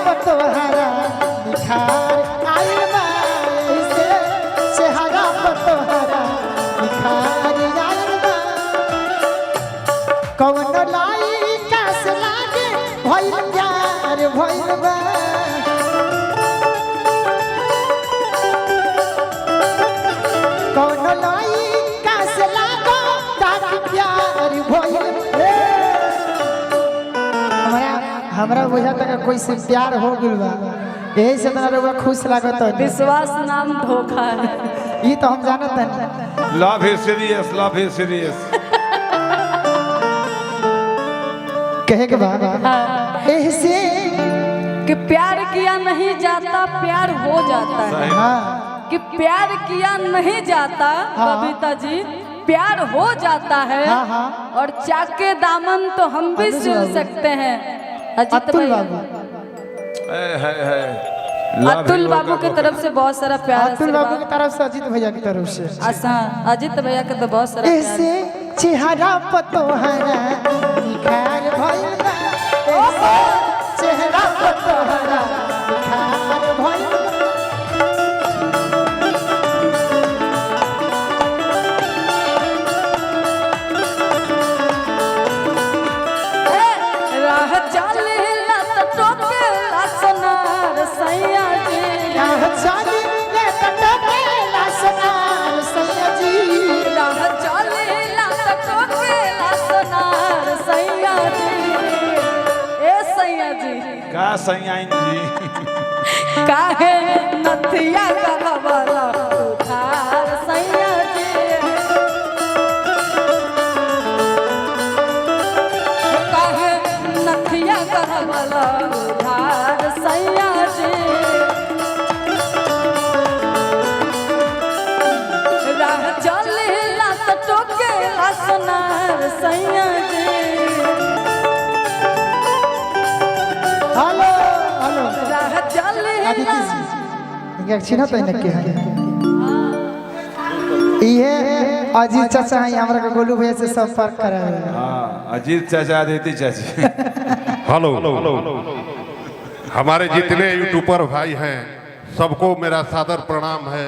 पतोहरा निखार आइल बा ऐसे चेहरा पतोहरा निखार आइल बा कौन लाई कास लागे भइल प्यार भइल बा कौन लाई कास लागो ताकि प्यार भइल हमरा बुझा तक कोई से प्यार हो गइल बा यही से तोरा रउआ खुश लागत है। विश्वास नाम धोखा है। ये तो हम जानत हैं। Love is serious, love is serious. कहे के बाद ऐसे कि प्यार किया नहीं जाता प्यार हो जाता है। हाँ कि प्यार किया नहीं जाता बबीता जी प्यार हो जाता है। हाँ। और चाके दामन तो हम भी सिल सकते हैं। अतुल बाबू अतुल बाबू की तरफ से बहुत सारा प्यार। अतुल बाबू की तरफ से अजीत भैया की तरफ से अजीत भैया के तो बहुत सारा ऐसे चेहरा पतोहरा निखार भइल बा ऐसे चेहरा पतोहरा निखार भइल बा राह चले ला तो टोके ला सोनार सैया जी। राह चले ला तो टोके ला सोनार सैया जी। राह चले ला तो टोके ला सोनार सैया जी। ए सैया जी का सैयाइन जी काहे नथिया करवला उधार सैया जी। काहे नथिया करवला उधार सैया जी। राह चले ला तो टोके ला सोनार सैया जी। हेलो हेलो राह चले आदित्य ला जी इनके चिन्ह तो इनके है ये अजीत चाचा है हमरा के गोलू भैया से संपर्क करावे। हाँ अजीत चाचा आदित्य चाची। हेलो हमारे जितने यूट्यूबर भाई हैं सबको मेरा सादर प्रणाम है।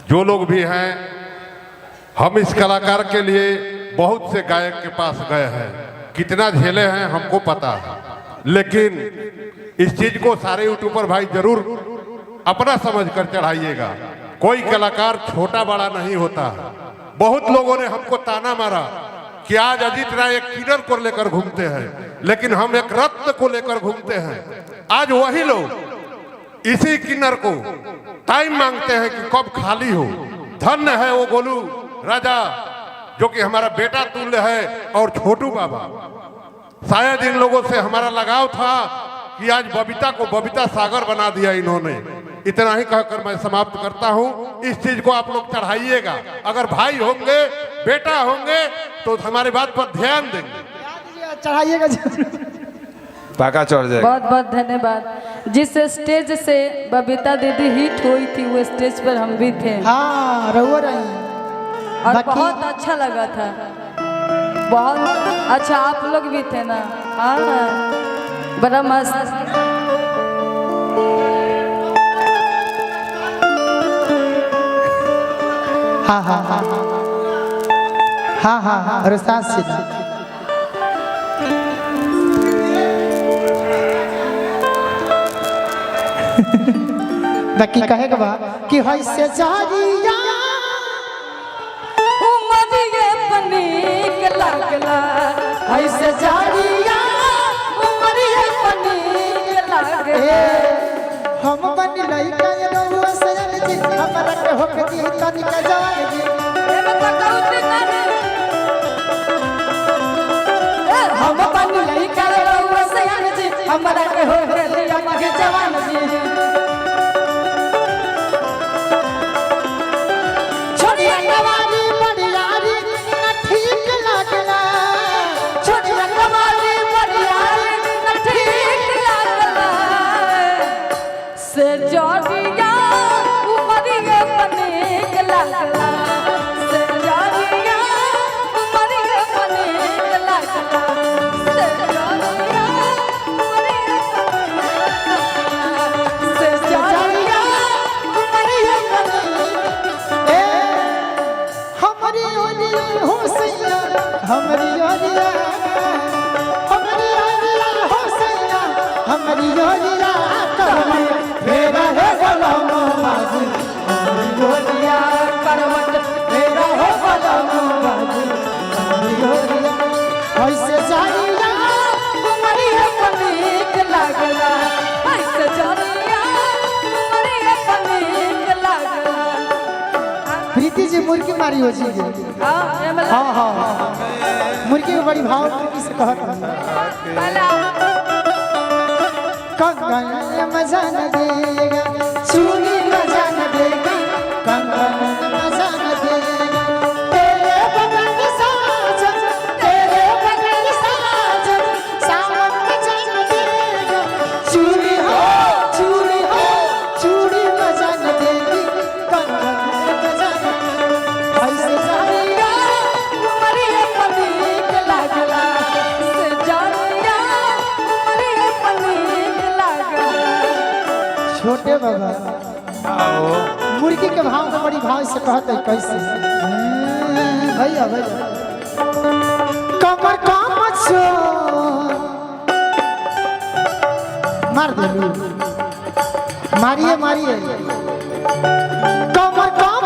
जो लोग भी हैं हम इस कलाकार के लिए बहुत से गायक के पास गए हैं कितना झेले हैं हमको पता है। लेकिन इस चीज को सारे यूट्यूबर भाई जरूर अपना समझकर चढ़ाइएगा। कोई कलाकार छोटा बड़ा नहीं होता। बहुत लोगों ने हमको ताना मारा कि आज अजीत राय एक किन्नर को लेकर घूमते हैं लेकिन हम एक रत्न को लेकर घूमते हैं। आज वही लोग इसी किन्नर को टाइम मांगते हैं कि कब खाली हो। धन्य है वो गोलू राजा जो कि हमारा बेटा तुल्य है और छोटू बाबा। शायद इन लोगों से हमारा लगाव था कि आज बबीता को बबीता सागर बना दिया इन्होंने। इतना ही कहकर मैं समाप्त करता हूं। इस चीज को आप लोग चढ़ाइएगा। अगर भाई होंगे बेटा होंगे तो हमारी बात पर ध्यान देंगे। चढ़ाइएगा पाका चढ़ जाएगा। बहुत बहुत धन्यवाद। जिस स्टेज से बबीता दीदी हिट हुई थी वो स्टेज पर हम भी थे। हाँ रहुआ रही और बहुत अच्छा लगा था। बहुत अच्छा आप लोग भी थे ना। हाँ बड़ा मस्त। हाँ हाँ हाँ हाँ हाँ हाँ रुस्ताद से बाकी कहे के बा कि है से जारिया उमरिए पनीक लागला है से जारिया उमरिए पनीक लागला। हम बन लइका रहुआ सजन जी हमरा के होके दी तनिक जान जी हम बन लइका रहुआ सजन जी हमरा के होके दी तनिक जवान जी। छोड़िया कवारी बड़ियारी न ठीक लागला छोड़िया कवारी बड़ियारी न ठीक लागला। से जोड़िया उमरिए पनीक लागला। से जोड़िया उमरिए पनीक लागला। से जोड़िया उमरिए पनीक हमरी योरिया हो सैया हमरी योरिया करवट फेरा है गलम बाजी हमरी योरिया करवट फेरा है गलम बाजी हमरी योरिया ऐसे जानिया तुम्हारी पनीक लागला ऐसे जानिया तुम्हारी पनीक लागला। प्रीति जी मुर्गी मारी हो जी हाँ हाँ हाँ मुर्गी को बड़ी भाव मुर्गी से कहत कंगन मजा न देगा चूड़ी मजा न देगा कंगन मजा न देगा तेरे बगल साजन सावन में जान देगा चूड़ी हो चूड़ी मजा न देगी कंगन मजा न ऐसे जानिया तुम्हारी पनीक लागला ऐसे जानिया तुम्हारी पनीक लागला। छोटे बाबा आओ मुर्गी के भाव को बड़ी भाव से कहते हैं कैसे भैया कमर काम मार दे मारिए कमर काम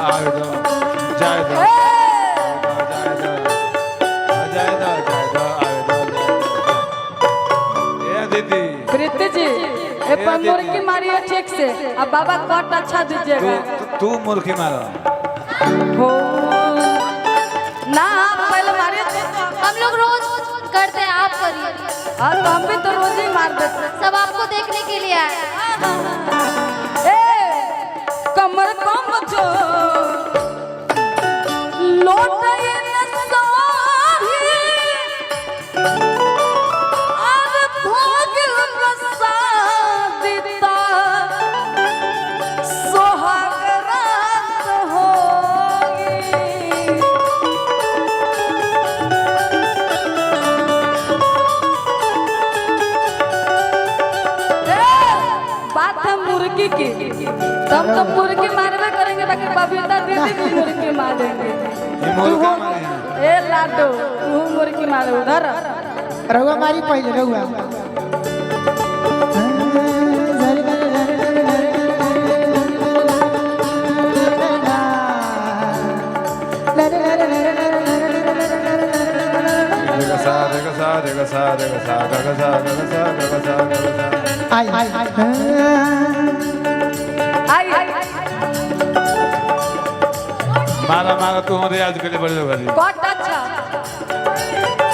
आओ दो जाए दो दीदी प्रीति जी ए पर मुर्गी मारिए ठीक से अब बाबा कट अच्छा दीजिएगा। तू मुर्गी मारो हो ना पहले मारिए हम लोग रोज करते हैं, आप करिए। हाँ तो हम भी तो रोज ही मार देते। सब आपको देखने के लिए आए। ए कमर कम जो लोटाए न साही और भोगिल प्रसादिता सोहाग रात होगी। बात है मुर्गी की, तब तो मुर्गी मारवे करेंगे, बाकी बबीता दीदी भी मुर्गी मारेंगे। ये मुर्गा मारे हैं। ए लाडो तू मुर्गी मारे उधर रहुआ मारी पहले रहुआ आई मारा मारा तू हमारे आज के लिए बड़े होगा जी। कट